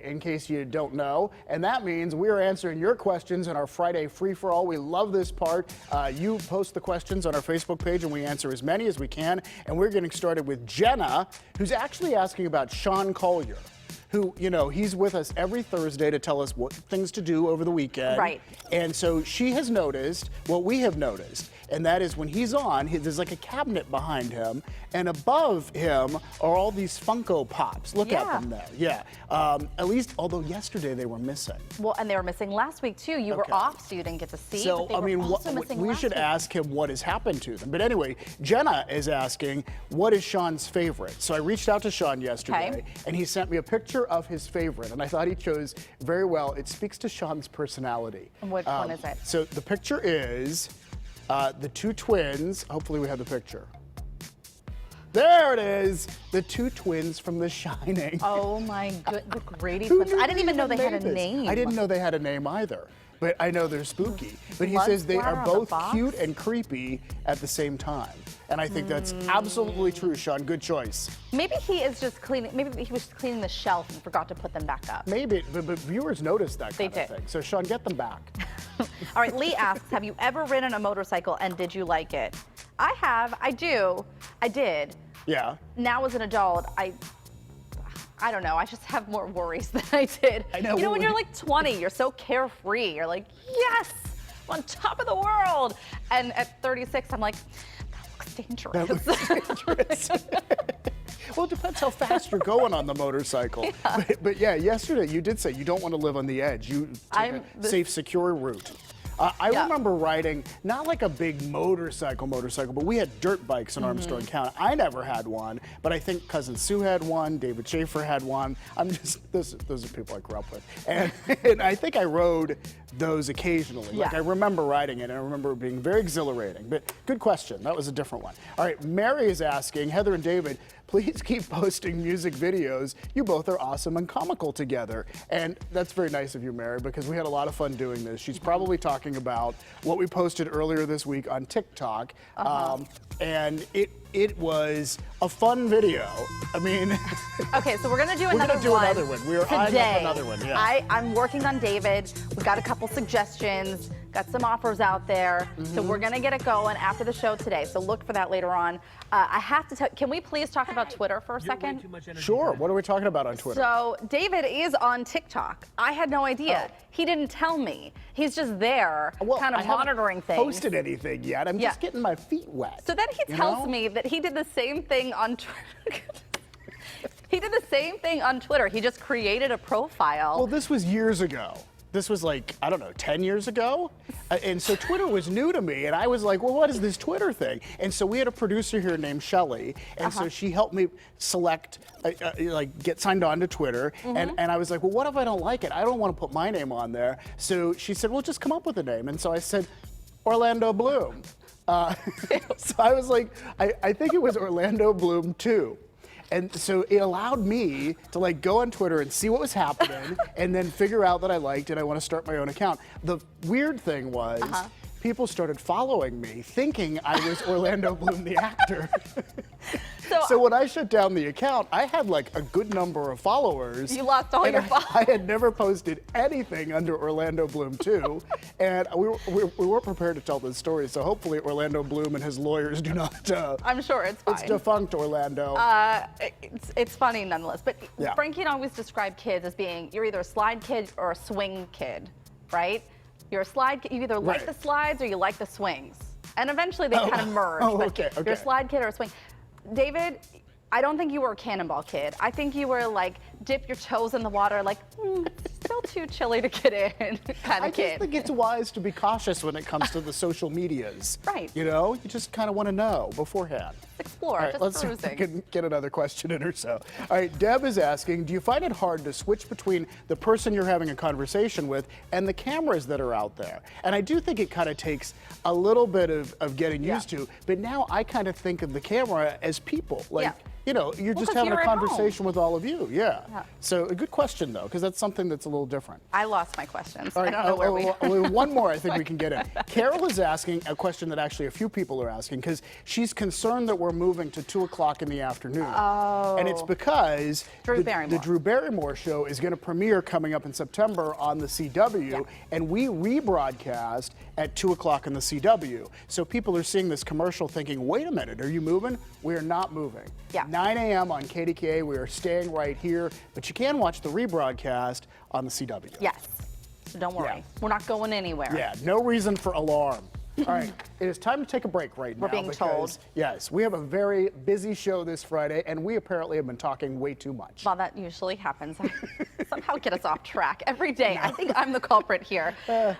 in case you don't know. And that means we're answering your questions in our Friday free-for-all. We love this part. You post the questions on our Facebook page, and we answer as many as we can. And we're getting started with Jenna, who's actually asking about Sean Collier, who, you know, he's with us every Thursday to tell us what things to do over the weekend. Right. And so she has noticed what we have noticed, and that is when he's on, there's like a cabinet behind him, and above him are all these Funko Pops. Look at them there. Yeah. At least, although yesterday they were missing. Well, and they were missing last week too. You were off, so you didn't get to see. So, but they I mean, were also missing we last should week. ask him what has happened to them. But anyway, Jenna is asking, what is Sean's favorite? So I reached out to Sean yesterday, and he sent me a picture of his favorite, and I thought he chose very well. It speaks to Sean's personality. And which one is it? So the picture is the two twins. Hopefully we have the picture. There it is, the two twins from The Shining. Oh my good, the Grady twins. I didn't even know they had a name. I didn't know they had a name either, but I know they're spooky. But he Blood says they splatter are on the both box? cute and creepy at the same time. And I think that's absolutely true, Sean. Good choice. Maybe he is just cleaning, maybe he was cleaning the shelf and forgot to put them back up. Maybe, but viewers noticed that kind They of did. thing. So Sean, get them back. All right, Lee asks, have you ever ridden a motorcycle and did you like it? I have, I do, I did. Yeah. Now as an adult, I don't know, I just have more worries than I did. I know. You know, when you're like 20, you're so carefree. You're like, yes, I'm on top of the world. And at 36, I'm like, that looks dangerous. That looks dangerous. Well, it depends how fast you're going on the motorcycle. Yeah. But yeah, yesterday you did say you don't want to live on the edge. You take a safe, secure route. I remember riding, not like a big motorcycle, but we had dirt bikes in Armstrong County. I never had one, but I think Cousin Sue had one, David Schaefer had one. Those are people I grew up with. And I think I rode those occasionally. Like, I remember riding it, and I remember it being very exhilarating. But good question, that was a different one. All right, Mary is asking, Heather and David, please keep posting music videos. You both are awesome and comical together. And that's very nice of you, Mary, because we had a lot of fun doing this. She's probably talking about what we posted earlier this week on TikTok. And it was a fun video. I mean... Okay, so we're gonna do another one. We're gonna do another one. We're eyeing up another one, yeah. I'm working on David. We've got a couple suggestions, got some offers out there. So we're gonna get it going after the show today. So look for that later on. I have to tell, can we please talk about Twitter for a second? Sure, what are we talking about on Twitter? So David is on TikTok. I had no idea. He didn't tell me. He's just there, kind of monitoring things. I haven't posted anything yet. I'm just getting my feet wet. So then he tells me that he did the same thing on Twitter. He did the same thing on Twitter. He just created a profile. Well, this was years ago. This was like, I don't know, 10 years ago? And so Twitter was new to me, and I was like, well, what is this Twitter thing? And so we had a producer here named Shelly, and so she helped me select, like, get signed on to Twitter, and I was like, well, what if I don't like it? I don't want to put my name on there. So she said, well, just come up with a name. And so I said, Orlando Bloom. So I was like, I think it was Orlando Bloom 2. And so it allowed me to like go on Twitter and see what was happening and then figure out that I liked it. I want to start my own account. The weird thing was people started following me thinking I was Orlando Bloom, the actor. So when I shut down the account, I had like a good number of followers. You lost all your followers. I had never posted anything under Orlando Bloom 2, and we weren't prepared to tell this story, so hopefully Orlando Bloom and his lawyers do not... I'm sure it's fine. It's defunct, Orlando. It's funny nonetheless, but Yeah. Frankie always described kids as being, you're either a slide kid or a swing kid, right? You're a slide kid, you either like the slides or you like the swings. And eventually they kind of merge, but you're a slide kid or a swing. David, I don't think you were a cannonball kid. I think you were like, dip your toes in the water, like, it's still too chilly to get in kind of kid. I just think it's wise to be cautious when it comes to the social medias. Right. You know, you just kind of want to know beforehand. Explore, All right, just let's see cruising. if we can get another question in or so. All right, Deb is asking, do you find it hard to switch between the person you're having a conversation with and the cameras that are out there? And I do think it kind of takes a little bit of getting used to, but now I kind of think of the camera as people. Like, you know, you're just having a conversation with all of you. Yeah. So a good question, though, because that's something that's a little little different. I lost my questions. All right, I don't know where one more I think we can get in. Carol is asking a question that actually a few people are asking because she's concerned that we're moving to 2 o'clock in the afternoon. Oh. And it's because the Drew Barrymore show is going to premiere coming up in September on the CW, and we rebroadcast at 2 o'clock in the CW. So people are seeing this commercial thinking, wait a minute, are you moving? We are not moving. Yeah. 9 a.m. on KDKA, we are staying right here, but you can watch the rebroadcast on the CW. Yes. So don't worry. Yeah. We're not going anywhere. Yeah, no reason for alarm. All right, it is time to take a break right now. We're being told. Yes, we have a very busy show this Friday, and we apparently have been talking way too much. Well, that usually happens. I somehow get us off track every day. I think I'm the culprit here. All right.